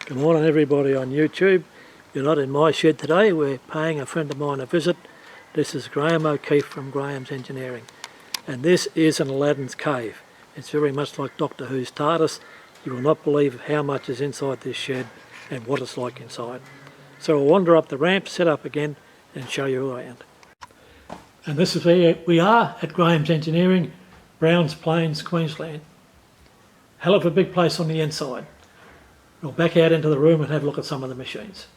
Good morning everybody on YouTube. You're not in my shed today, we're paying a friend of mine a visit. This is Graham O'Keefe from Graham's Engineering. And this is an Aladdin's Cave. It's very much like Doctor Who's TARDIS. You will not believe how much is inside this shed and what it's like inside. So we'll wander up the ramp, set up again and show you around. And this is where we are at Graham's Engineering, Browns Plains, Queensland. Hell of a big place on the inside. We'll back out into the room and have a look at some of the machines.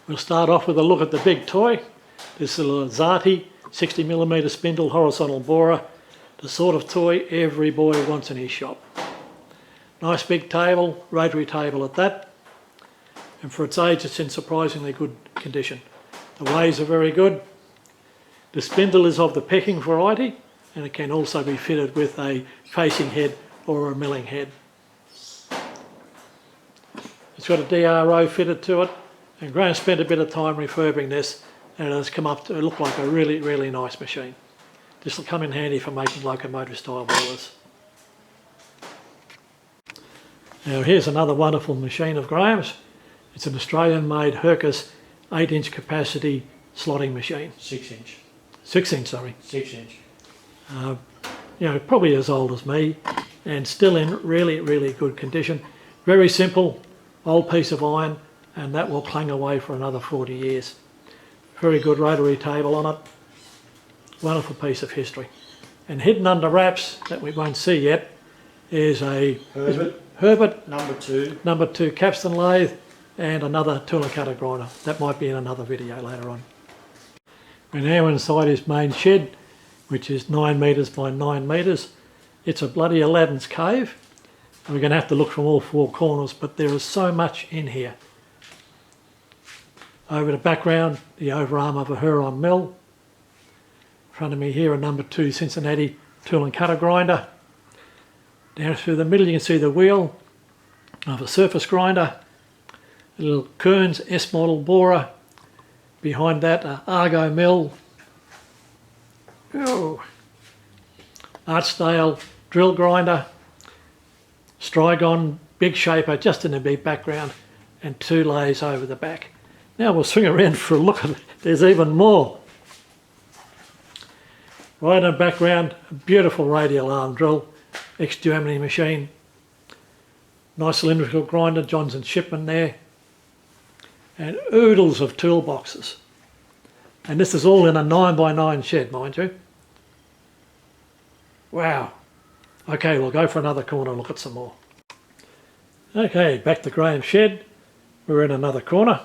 We'll start off with a look at the big toy. This is a Lazati 60mm spindle horizontal borer, the sort of toy every boy wants in his shop. Nice big table, rotary table at that, and for its age it's in surprisingly good condition. The ways are very good. The spindle is of the pecking variety and it can also be fitted with a facing head or a milling head. It's got a DRO fitted to it, and Graham spent a bit of time refurbing this and it has come up to look like a really nice machine. This will come in handy for making locomotive style boilers. Now here's another wonderful machine of Graham's. It's an Australian made Hercus 8-inch capacity slotting machine. 6-inch. 6-inch, sorry. 6-inch. You know, probably as old as me and still in really good condition. Very simple, old piece of iron, and that will clang away for another 40 years. Very good rotary table on it. Wonderful piece of history. And hidden under wraps that we won't see yet is a Herbert number 2 capstan lathe and another tool and cutter grinder. That might be in another video later on. We're now inside his main shed, which is 9 metres by 9 metres. It's a bloody Aladdin's cave. We're going to have to look from all 4 corners, but there is so much in here. Over the background, the overarm of a Huron mill. In front of me here, a number 2 Cincinnati tool and cutter grinder. Down through the middle you can see the wheel of a surface grinder. A little Kearns S model borer. Behind that, an Argo mill. Oh. Archdale drill grinder. Strigon big shaper just in the big background and 2 lathes over the back. Now we'll swing around for a look at it. There's even more. Right in the background, a beautiful radial arm drill, ex-Germany machine. Nice cylindrical grinder, Johnson Shipman there. And oodles of toolboxes. And this is all in a 9x9 shed, mind you. Wow. Okay, we'll go for another corner and look at some more. Okay, back to Graham's shed. We're in another corner.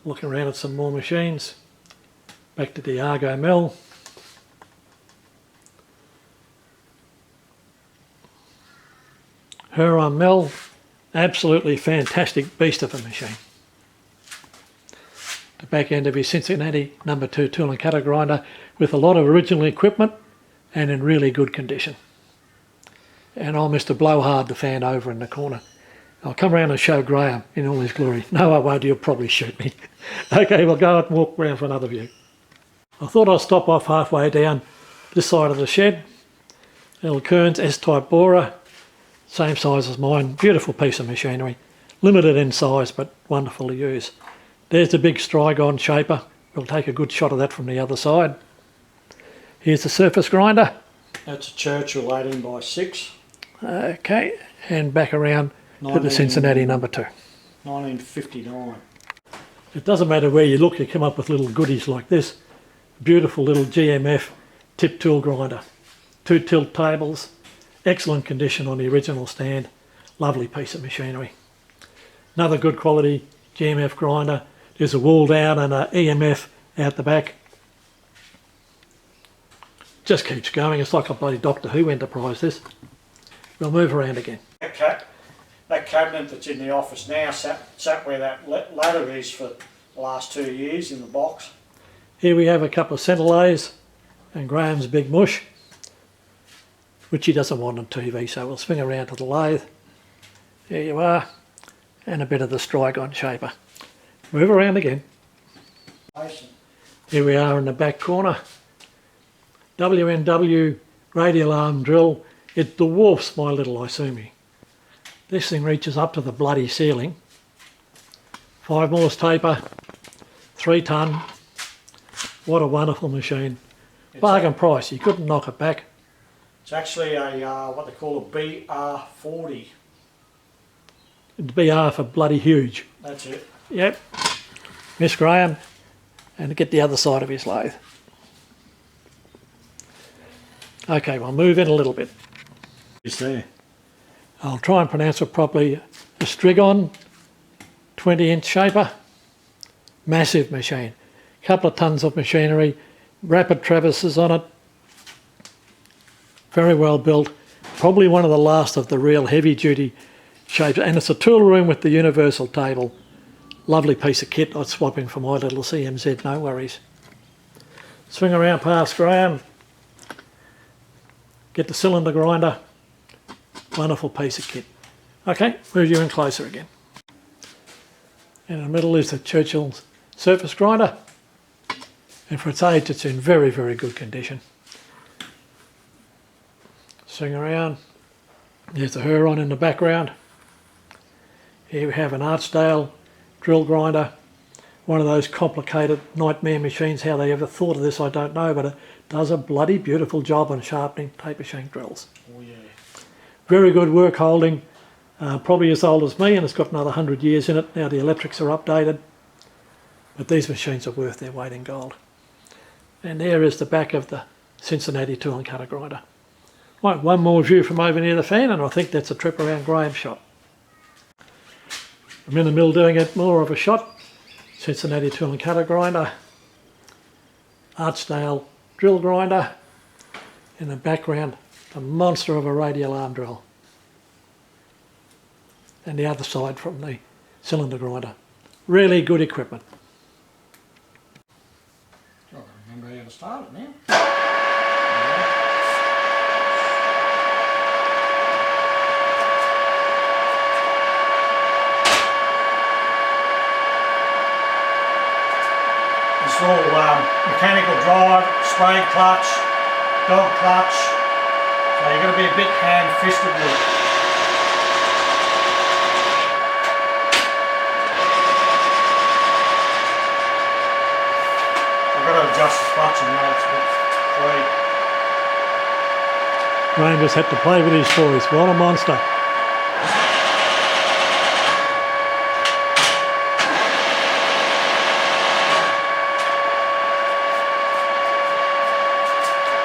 Looking around at some more machines. Back to the Argo mill. Huron mill. Absolutely fantastic beast of a machine. The back end of his Cincinnati number 2 tool and cutter grinder with a lot of original equipment and in really good condition. And old Mr. Blowhard, the fan over in the corner. I'll come around and show Graham in all his glory. No, I won't, he'll probably shoot me. Okay, we'll go and walk around for another view. I thought I'd stop off halfway down this side of the shed. Little Kearns S-type borer, same size as mine. Beautiful piece of machinery. Limited in size, but wonderful to use. There's the big Strigon shaper. We'll take a good shot of that from the other side. Here's the surface grinder. That's a Churchill 18x6. Okay, and back around to the Cincinnati number 2. 1959. It doesn't matter where you look, you come up with little goodies like this. Beautiful little GMF tip tool grinder. 2 tilt tables. Excellent condition on the original stand. Lovely piece of machinery. Another good quality GMF grinder. There's a wall down and an EMF out the back. Just keeps going. It's like a bloody Doctor Who enterprise, this. We'll move around again. That cabinet that's in the office now sat where that ladder is for the last 2 years in the box. Here we have a couple of centre lathes and Graham's big mush, which he doesn't want on TV, so we'll swing around to the lathe. There you are. And a bit of the Strigon shaper. Move around again. Here we are in the back corner. WNW radial arm drill. It dwarfs my little Isumi. This thing reaches up to the bloody ceiling. 5 Morse taper, 3 tonne. What a wonderful machine. Bargain price, you couldn't knock it back. It's actually a what they call a BR40. It'd be R for bloody huge. That's it. Yep. Miss Graham, and get the other side of his lathe. Okay, we'll move in a little bit. It's there. I'll try and pronounce it properly. A Strigon 20-inch shaper. Massive machine. Couple of tons of machinery. Rapid traverses on it. Very well built. Probably one of the last of the real heavy-duty shapers. And it's a tool room with the universal table. Lovely piece of kit. I'd swap in for my little CMZ, no worries. Swing around past Graham. Get the cylinder grinder. Wonderful piece of kit. Okay, move you in closer again. In the middle is the Churchill's surface grinder. And for its age, it's in very, very good condition. Swing around. There's the Huron in the background. Here we have an Archdale drill grinder. One of those complicated nightmare machines. How they ever thought of this, I don't know, but it does a bloody beautiful job on sharpening taper shank drills. Oh yeah. Very good work holding. Probably as old as me, and it's got another 100 years in it. Now the electrics are updated. But these machines are worth their weight in gold. And there is the back of the Cincinnati tool and cutter grinder. Right, one more view from over near the fan, and I think that's a trip around Graham's shop. I'm in the mill doing it more of a shot. Cincinnati tool and cutter grinder. Archdale drill grinder. In the background, a monster of a radial arm drill. And the other side from the cylinder grinder. Really good equipment. I don't remember how to start it now. It's all mechanical drive, spade clutch, dog clutch. So you've got to be a bit hand-fisted with it. I've got to adjust the clutch and now it's a bit free. Graham just had to play with his toys. What a monster.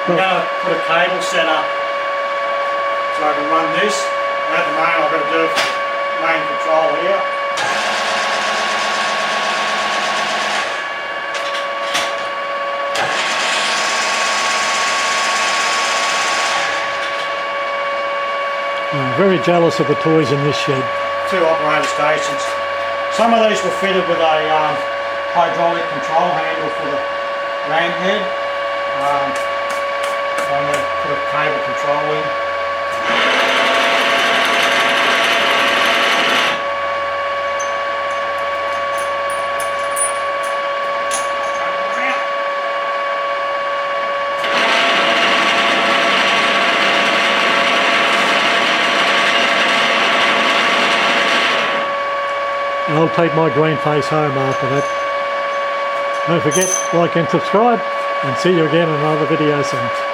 I'm going to put a cable set up so I can run this. And at the moment I've got to do it for the main control here. I'm very jealous of the toys in this shed. 2 operator stations. Some of these were fitted with a hydraulic control handle for the ram head. I'm going to put a cable control in. And I'll take my green face home after that. Don't forget, like and subscribe, and see you again in another video soon.